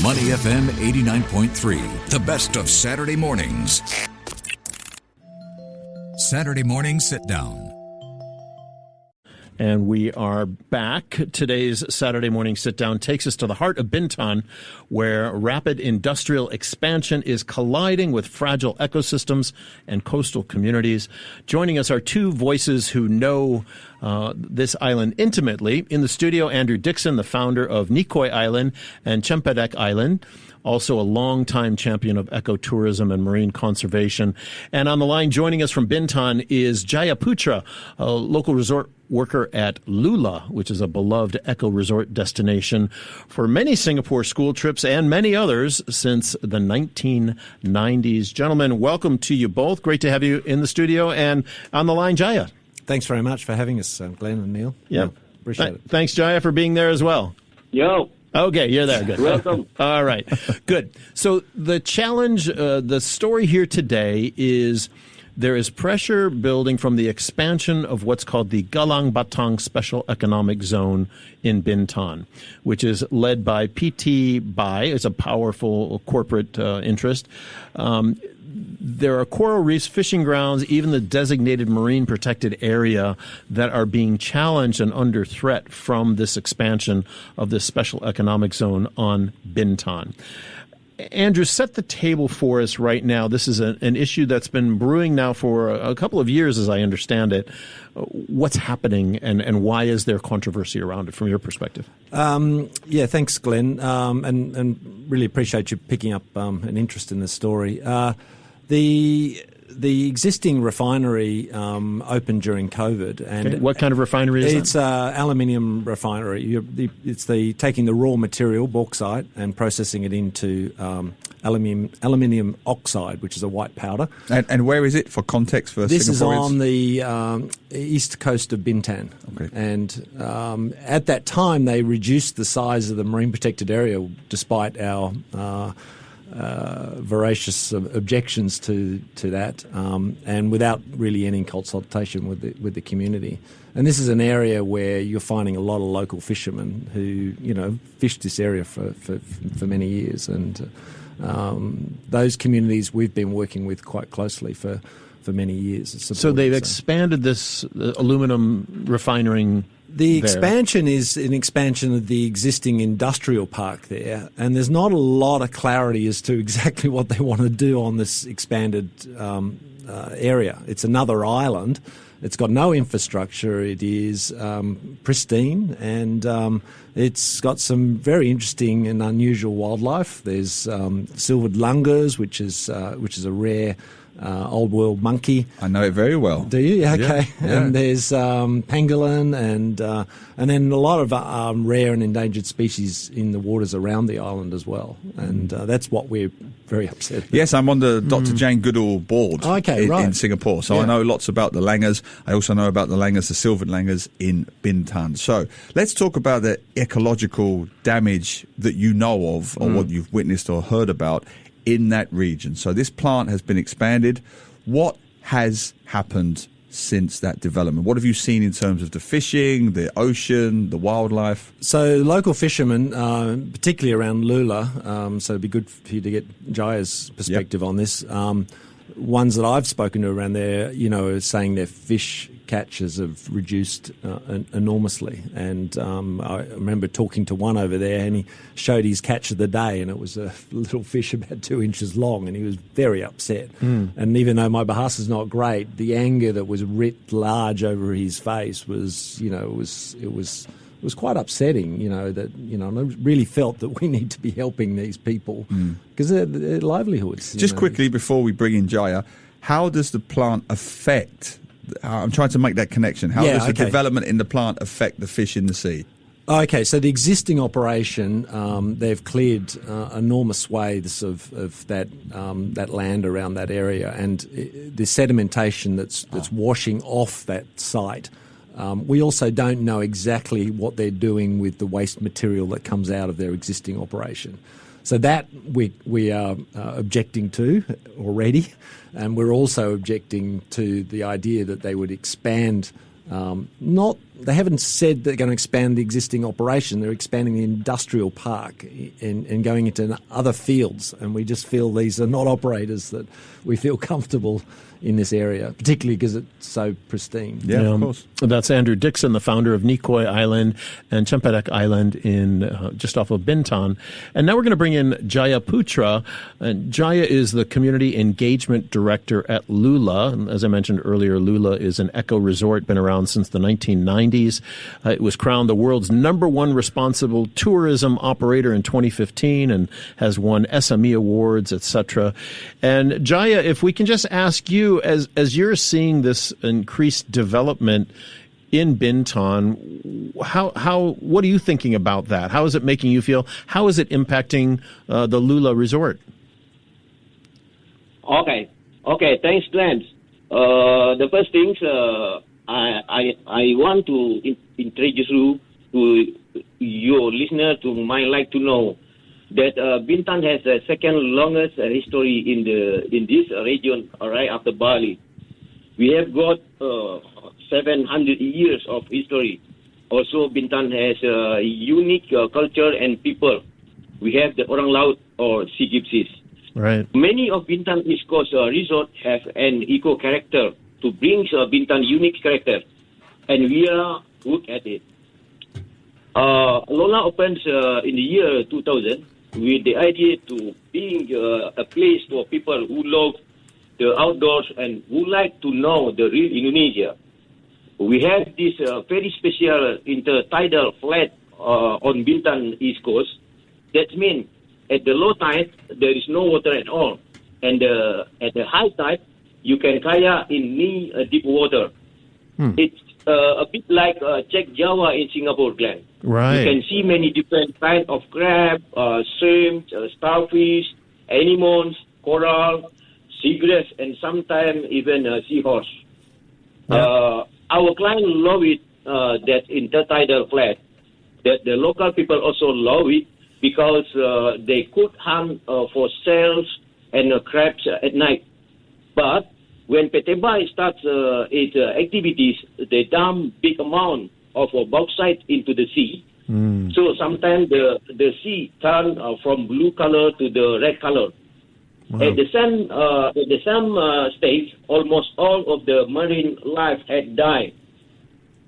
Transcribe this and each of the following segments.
Money FM 89.3, the best of Saturday mornings. Saturday morning sit down. And we are back. Today's Saturday morning sit-down takes us to the heart of Bintan, where rapid industrial expansion is colliding with fragile ecosystems and coastal communities. Joining us are two voices who know this island intimately. In the studio, Andrew Dixon, the founder of Nikoi Island and Cempedek Island, also a longtime champion of ecotourism and marine conservation. And on the line joining us from Bintan is Jaya Putra, a local resort worker at LooLa, which is a beloved eco-resort destination for many Singapore school trips and many others since the 1990s. Gentlemen, welcome to you both. Great to have you in the studio. And on the line, Jaya. Thanks very much for having us, Glenn and Neil. Yeah. Appreciate it. Thanks, Jaya, for being there as well. Yo. Okay, you're there. Good. Welcome. All right. Good. So the challenge, the story here today is there is pressure building from the expansion of what's called the Galang Batang Special Economic Zone in Bintan, which is led by PT Bai. It's a powerful corporate interest. There are coral reefs, fishing grounds, even the designated marine protected area that are being challenged and under threat from this expansion of this special economic zone on Bintan. Andrew, set the table for us right now. This is an issue that's been brewing now for a couple of years, as I understand it. What's happening and why is there controversy around it from your perspective? Yeah, thanks, Glenn, and really appreciate you picking up an interest in this story. The existing refinery opened during COVID, and okay. What kind of refinery is it's an aluminium refinery. It's taking the raw material, bauxite, and processing it into aluminium oxide, which is a white powder. And where is it for context for Singaporeans? This is on the east coast of Bintan. Okay. And at that time, they reduced the size of the marine protected area, despite our voracious objections to that, and without really any consultation with the community. And this is an area where you're finding a lot of local fishermen who fished this area for many years, and those communities we've been working with quite closely for many years. So they've expanded this aluminum refinery. The expansion is an expansion of the existing industrial park there, and there's not a lot of clarity as to exactly what they want to do on this expanded area. It's another island. It's got no infrastructure. It is pristine, and it's got some very interesting and unusual wildlife. There's silvered langurs, which is a rare old world monkey. I know it very well. Do you? Okay. Yeah. And there's pangolin and then a lot of rare and endangered species in the waters around the island as well. And that's what we're very upset about. Yes, I'm on the Dr. Jane Goodall board in Singapore. So I know lots about the langurs. I also know about the langurs, the silvered langurs in Bintan. So let's talk about the ecological damage that you know of or what you've witnessed or heard about in that region. So this plant has been expanded. What has happened since that development? What have you seen in terms of the fishing, the ocean, the wildlife? So local fishermen, particularly around LooLa, so it'd be good for you to get Jaya's perspective on this. Ones that I've spoken to around there, are saying their fish catches have reduced enormously. And I remember talking to one over there, and he showed his catch of the day, and it was a little fish about 2 inches long, and he was very upset. And even though my Bahasa is not great, the anger that was writ large over his face was, it was quite upsetting, that, and I really felt that we need to be helping these people because they're livelihoods. Just quickly, before we bring in Jaya, how does the plant affect? I'm trying to make that connection. How does the development in the plant affect the fish in the sea? Okay, so the existing operation, they've cleared enormous swathes of that land around that area, and the sedimentation that's washing off that site. We also don't know exactly what they're doing with the waste material that comes out of their existing operation. So that we are objecting to already, and we're also objecting to the idea that they would expand not they haven't said they're going to expand the existing operation. They're expanding the industrial park and going into other fields. And we just feel these are not operators that we feel comfortable in this area, particularly because it's so pristine. Yeah, of course. That's Andrew Dixon, the founder of Nikoi Island and Cempedek Island in just off of Bintan. And now we're going to bring in Jaya Putra. And Jaya is the Community Engagement Director at LooLa. And as I mentioned earlier, LooLa is an eco resort, been around since the 1990s. It was crowned the world's #1 responsible tourism operator in 2015 and has won SME awards, etc. And Jaya, if we can just ask you, as you're seeing this increased development in Bintan, what are you thinking about that? How is it making you feel? How is it impacting the LooLa resort? Okay. Thanks, Glenn. The first things I want to introduce you to your listener to might like to know that Bintan has the second longest history in this region, right after Bali. We have got 700 years of history. Also, Bintan has a unique culture and people. We have the Orang Laut or Sea Gypsies. Right. Many of Bintan East Coast resorts have an eco character to bring Bintan unique character, and we are good at it. LooLa opens in the year 2000 with the idea to being a place for people who love the outdoors and who like to know the real Indonesia. We have this very special intertidal flat on Bintan East Coast. That means at the low tide, there is no water at all. And at the high tide, you can kayak in knee deep water. It's a bit like Czech Java in Singapore, Glenn. Right. You can see many different kinds of crab, shrimp, starfish, anemones, coral, seagrass, and sometimes even seahorse. Yeah. Our client love it, that intertidal flat. That the local people also love it because they could hunt for sails and crabs at night. But when PT Bai starts its activities, they dump big amount of bauxite into the sea. So sometimes the sea turn from blue color to the red color. Wow. At the same stage, almost all of the marine life had died.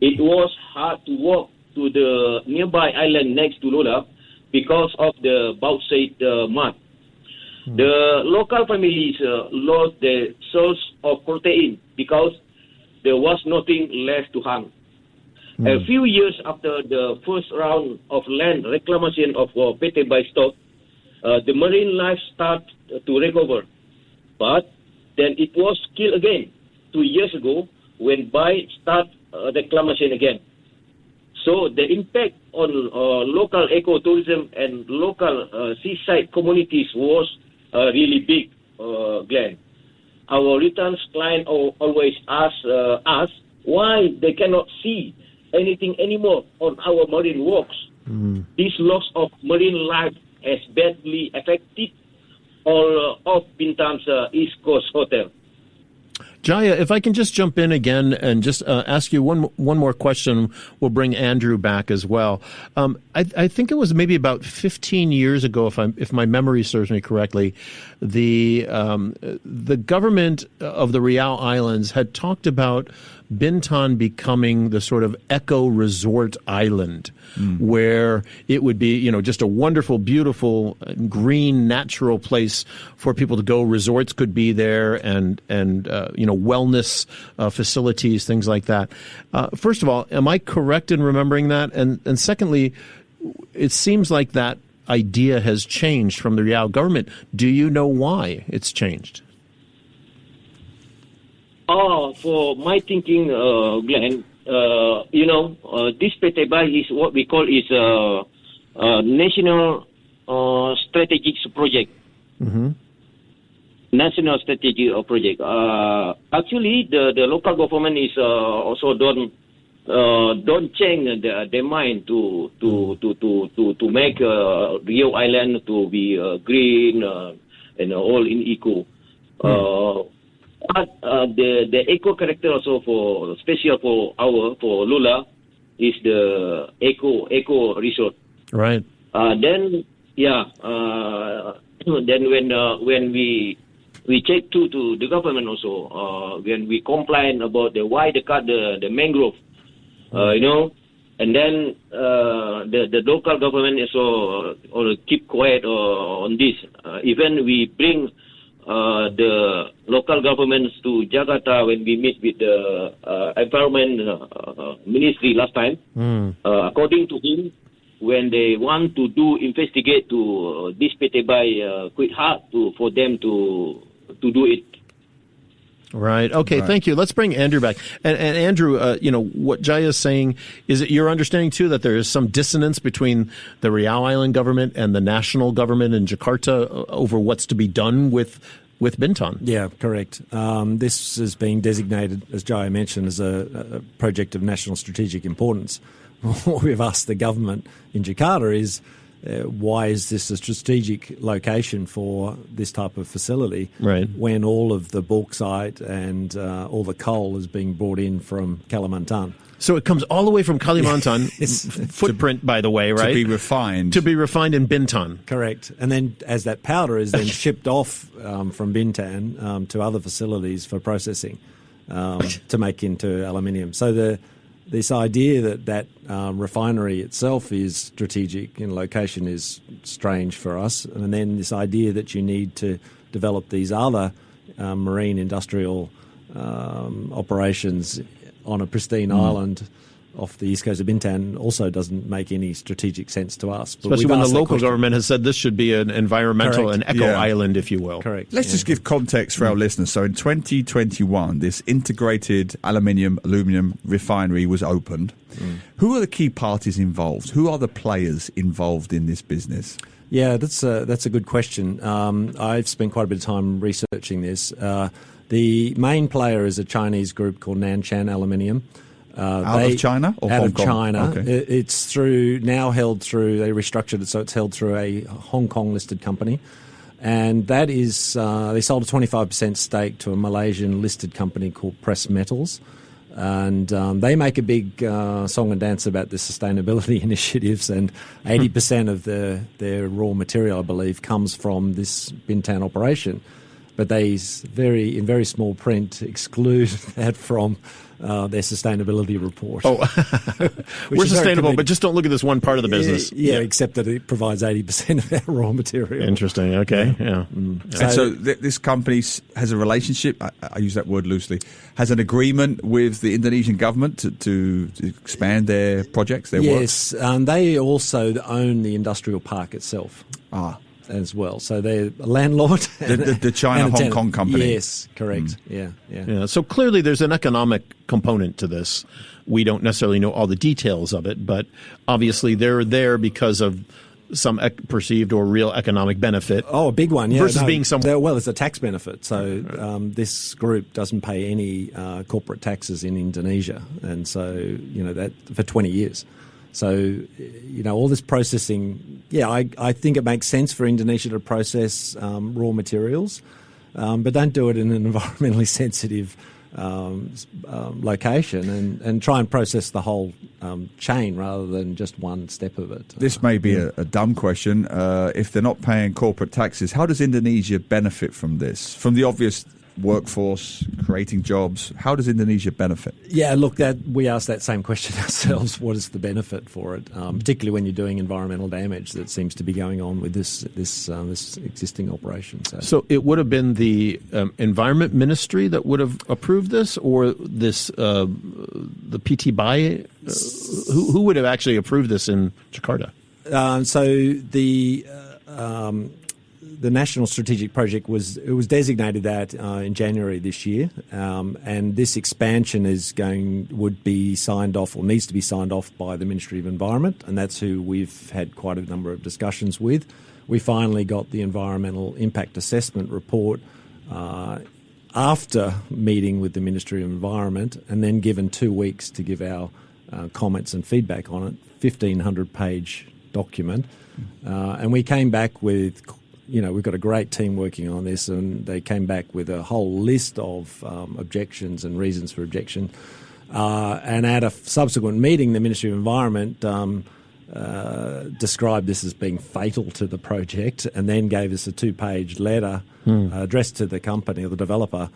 It was hard to walk to the nearby island next to LooLa because of the bauxite mud. The local families lost their source of protein because there was nothing left to hunt. A few years after the first round of land reclamation of PT Bai stock, the marine life started to recover. But then it was killed again 2 years ago when Bai started reclamation again. So the impact on local ecotourism and local seaside communities was really big, Glenn. Our returns client always ask us why they cannot see anything anymore on our marine walks. This loss of marine life has badly affected all of Bintan's East Coast hotel. Jaya, if I can just jump in again and just ask you one more question. We'll bring Andrew back as well. I think it was maybe about 15 years ago, if my memory serves me correctly, the government of the Riau Islands had talked about Bintan becoming the sort of eco-resort island where it would be, just a wonderful, beautiful, green, natural place for people to go. Resorts could be there and wellness facilities, things like that. First of all, am I correct in remembering that? And secondly, it seems like that idea has changed from the Riau government. Do you know why it's changed? For my thinking, Glenn, this PT Bai is what we call is a national strategic project. National strategic project. Actually, the local government is also don't change their mind to make Riau Island to be green and all in eco. But the eco character also special for LooLa is the eco resort. Right. Then when we check to the government also, when we complain about why they cut the mangrove, and then the local government also keep quiet on this. Even we bring the local governments to Jakarta when we meet with the environment ministry last time. According to him, when they want to investigate to this PT by quite hard for them to do it. Right. Okay. Right. Thank you. Let's bring Andrew back. And Andrew, what Jaya is saying is it your understanding too that there is some dissonance between the Riau Island government and the national government in Jakarta over what's to be done with Bintan? Yeah, correct. This is being designated, as Jaya mentioned, as a project of national strategic importance. What we've asked the government in Jakarta is, why is this a strategic location for this type of facility when all of the bauxite and all the coal is being brought in from Kalimantan? So it comes all the way from Kalimantan, footprint, by the way, right? To be refined. To be refined in Bintan. Correct. And then as that powder is then shipped off from Bintan to other facilities for processing to make into aluminium. So this idea that refinery itself is strategic in location is strange for us. And then this idea that you need to develop these other marine industrial operations on a pristine island off the east coast of Bintan also doesn't make any strategic sense to us. But especially when the local government has said this should be an environmental and eco-island, if you will. Correct. Let's just give context for our listeners. So in 2021, this integrated aluminum refinery was opened. Who are the key parties involved? Who are the players involved in this business? Yeah, that's a good question. I've spent quite a bit of time researching this. The main player is a Chinese group called Nanshan Aluminium. Out of China or out Hong of Kong? China. Okay. It's held through, they restructured it so it's held through a Hong Kong listed company. And that is, they sold a 25% stake to a Malaysian listed company called Press Metals. And they make a big song and dance about the sustainability initiatives, and 80% of their raw material, I believe, comes from this Bintan operation. But they, in very small print, exclude that from their sustainability report. Oh, we're sustainable, but just don't look at this one part of the business. Yeah, except that it provides 80% of our raw material. Interesting. Okay, yeah. And so this company has a relationship, I use that word loosely, has an agreement with the Indonesian government to expand their projects, their work? Yes, they also own the industrial park itself. As well. So they're a landlord. The China-Hong Kong company. Yes, correct. Yeah. So clearly there's an economic component to this. We don't necessarily know all the details of it, but obviously they're there because of some perceived or real economic benefit. Oh, a big one, yeah. Versus being some... Well, it's a tax benefit. So this group doesn't pay any corporate taxes in Indonesia. And so, that for 20 years. So, all this processing, I think it makes sense for Indonesia to process raw materials, but don't do it in an environmentally sensitive location and try and process the whole chain rather than just one step of it. This may be a dumb question. If they're not paying corporate taxes, how does Indonesia benefit from this? From the obvious workforce, creating jobs, how does Indonesia benefit? Yeah, look, we asked that same question ourselves. What is the benefit for it, particularly when you're doing environmental damage that seems to be going on with this existing operation? So it would have been the Environment Ministry that would have approved this, or this the PT BAI? Who would have actually approved this in Jakarta? The National Strategic Project was designated that in January this year, and this expansion would be signed off or needs to be signed off by the Ministry of Environment, and that's who we've had quite a number of discussions with. We finally got the Environmental Impact Assessment report after meeting with the Ministry of Environment, and then given 2 weeks to give our comments and feedback on it, 1,500-page document, and we came back with... we've got a great team working on this, and they came back with a whole list of objections and reasons for objection. And at a subsequent meeting, the Ministry of Environment described this as being fatal to the project, and then gave us a 2-page letter addressed to the company or the developer,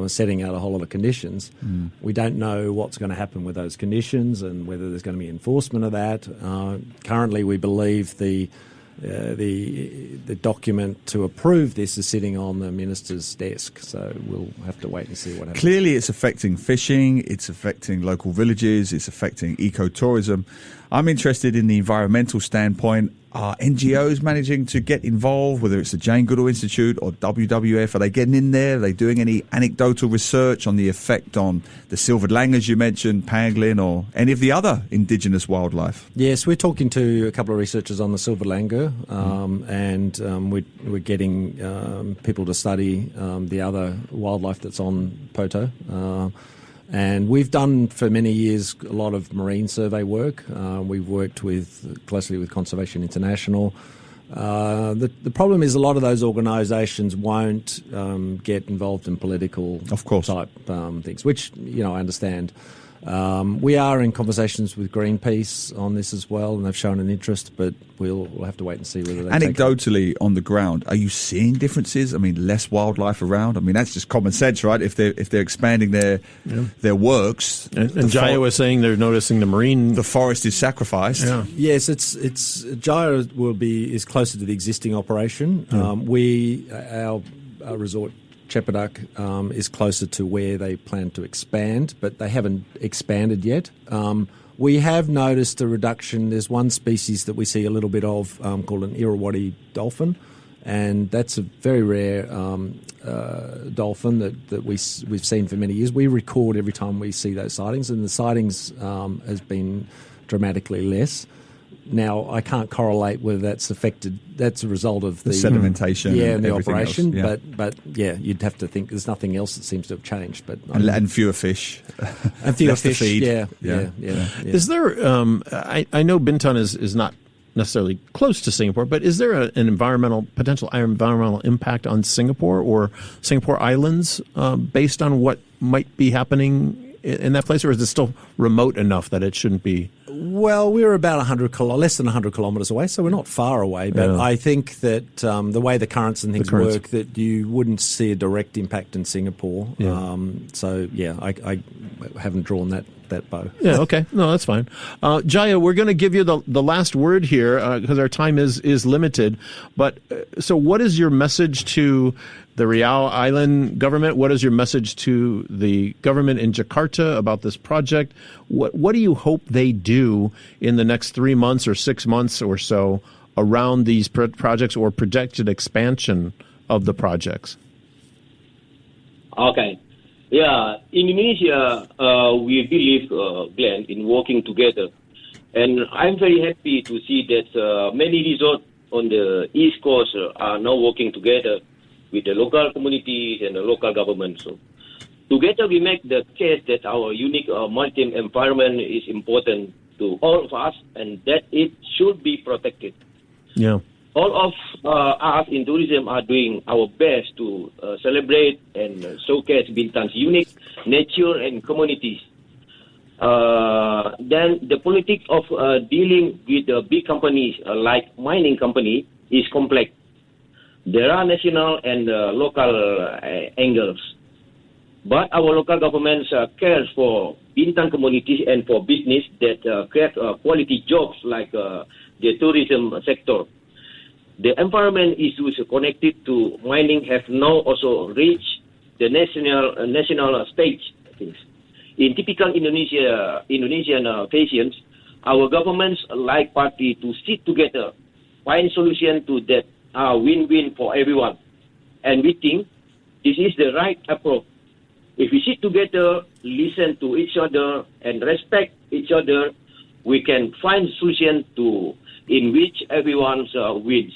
setting out a whole lot of conditions. We don't know what's going to happen with those conditions and whether there's going to be enforcement of that. Currently, we believe the document to approve this is sitting on the minister's desk, so we'll have to wait and see what happens. Clearly, it's affecting fishing, it's affecting local villages, it's affecting ecotourism. I'm interested in the environmental standpoint. Are NGOs managing to get involved, whether it's the Jane Goodall Institute or WWF? Are they getting in there? Are they doing any anecdotal research on the effect on the silvered langurs you mentioned, pangolin, or any of the other indigenous wildlife? Yes, we're talking to a couple of researchers on the silver langur, and we're getting people to study the other wildlife that's on Poto. And we've done for many years a lot of marine survey work. We've worked closely with Conservation International. The problem is a lot of those organisations won't get involved in political type things, which I understand. We are in conversations with Greenpeace on this as well, and they've shown an interest, but we'll have to wait and see whether they anecdotally on the ground, are you seeing differences? I mean, less wildlife around? I mean, that's just common sense, right? If they're expanding their works, and Jaya was saying they're noticing the forest is sacrificed. Yeah. Yes, it's Jaya is closer to the existing operation. Our resort Cempedek is closer to where they plan to expand, but they haven't expanded yet. We have noticed a reduction. There's one species that we see a little bit of called an Irrawaddy dolphin, and that's a very rare dolphin that we've seen for many years. We record every time we see those sightings, and the sightings has been dramatically less. Now, I can't correlate whether that's affected. That's a result of the sedimentation, and the operation. Else, but you'd have to think there's nothing else that seems to have changed. But and fewer fish, and fewer fish. Feed. Yeah. Is there? I know Bintan is not necessarily close to Singapore, but is there an potential environmental impact on Singapore or Singapore Islands based on what might be happening in that place, or is it still remote enough that it shouldn't be? Well, we're about less than 100 kilometres away, so we're not far away. But I think that the way the currents and things work, that you wouldn't see a direct impact in Singapore. Yeah. I haven't drawn that bow. Yeah, okay. No, that's fine. Jaya, we're going to give you the last word here because our time is limited. But so what is your message to the Riau Island government? What is your message to the government in Jakarta about this project? What do you hope they do in the next 3 months or 6 months or so around these projects or projected expansion of the projects? Okay. Yeah, in Indonesia, we believe, Glenn, in working together. And I'm very happy to see that many resorts on the East Coast are now working together with the local communities and the local government. So together we make the case that our unique maritime environment is important to all of us and that it should be protected. Yeah. All of us in tourism are doing our best to celebrate and showcase Bintan's unique nature and communities. Then the politics of dealing with the big companies like mining company is complex. There are national and local angles. But our local governments cares for Bintan communities and for business that create quality jobs like the tourism sector. The environment issues connected to mining have now also reached the national stage. In typical Indonesian fashions, our governments like party to sit together, find solution to that win-win for everyone. And we think this is the right approach. If we sit together, listen to each other, and respect each other, we can find solution in which everyone wins.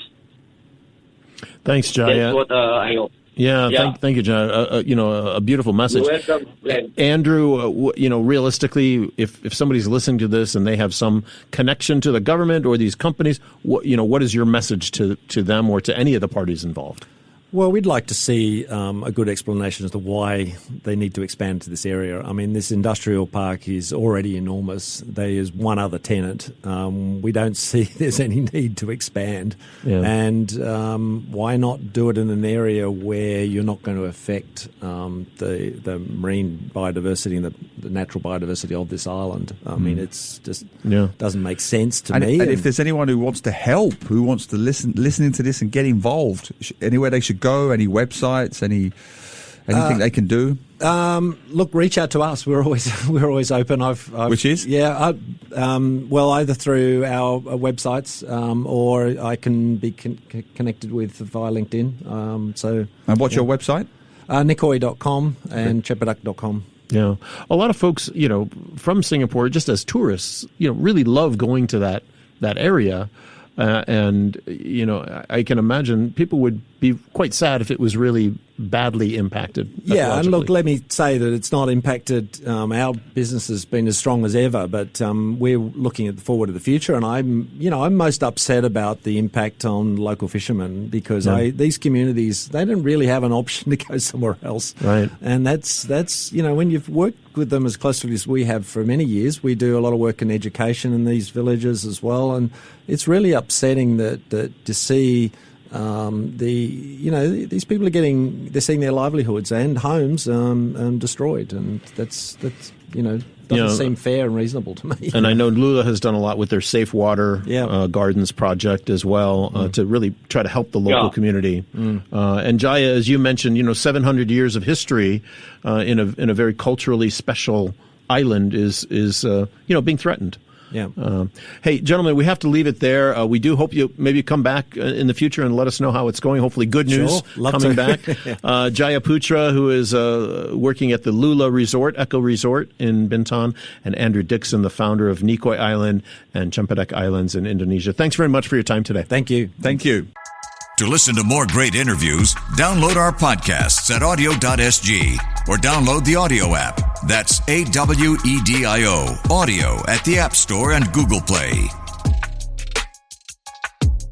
Thanks, Jaya. That's what I hope. Yeah. Thank you, John. A beautiful message. You're welcome, Glenn. Andrew, realistically, if somebody's listening to this and they have some connection to the government or these companies, what is your message to them or to any of the parties involved? Well, we'd like to see a good explanation as to why they need to expand to this area. I mean, this industrial park is already enormous. There is one other tenant. We don't see there's any need to expand. Yeah. And why not do it in an area where you're not going to affect the marine biodiversity and the natural biodiversity of this island? I mean, it's just doesn't make sense to me. And if there's anyone who wants to help, who wants to listen to this and get involved, anywhere they should go, any websites, anything they can do? Look, reach out to us. We're always open. Which is? Yeah. Well, either through our websites or I can be connected with via LinkedIn. And what's your website? Nikoi.com and Cempedek.com. Yeah. A lot of folks, from Singapore, just as tourists, really love going to that area. And I can imagine people would be quite sad if it was really badly impacted. Yeah, and look, let me say that it's not impacted. Our business has been as strong as ever, but we're looking forward to the future. And I'm most upset about the impact on local fishermen because these communities, they don't really have an option to go somewhere else. Right. And that's when you've worked with them as closely as we have for many years, we do a lot of work in education in these villages as well, and it's really upsetting that to see. These people they're seeing their livelihoods and homes destroyed, and that's doesn't seem fair and reasonable to me. And I know LooLa has done a lot with their Safe Water Gardens project as well to really try to help the local community. And Jaya, as you mentioned, 700 years of history in a very culturally special island is being threatened. Yeah. Hey, gentlemen, we have to leave it there. We do hope you maybe come back in the future and let us know how it's going. Hopefully good news coming back. Jaya Putra, who is working at the LooLa Resort, Eco Resort in Bintan, and Andrew Dixon, the founder of Nikoi Island and Cempedek Islands in Indonesia. Thanks very much for your time today. Thank you. Thank you. To listen to more great interviews, download our podcasts at audio.sg or download the audio app. That's AWEDIO, audio at the App Store and Google Play.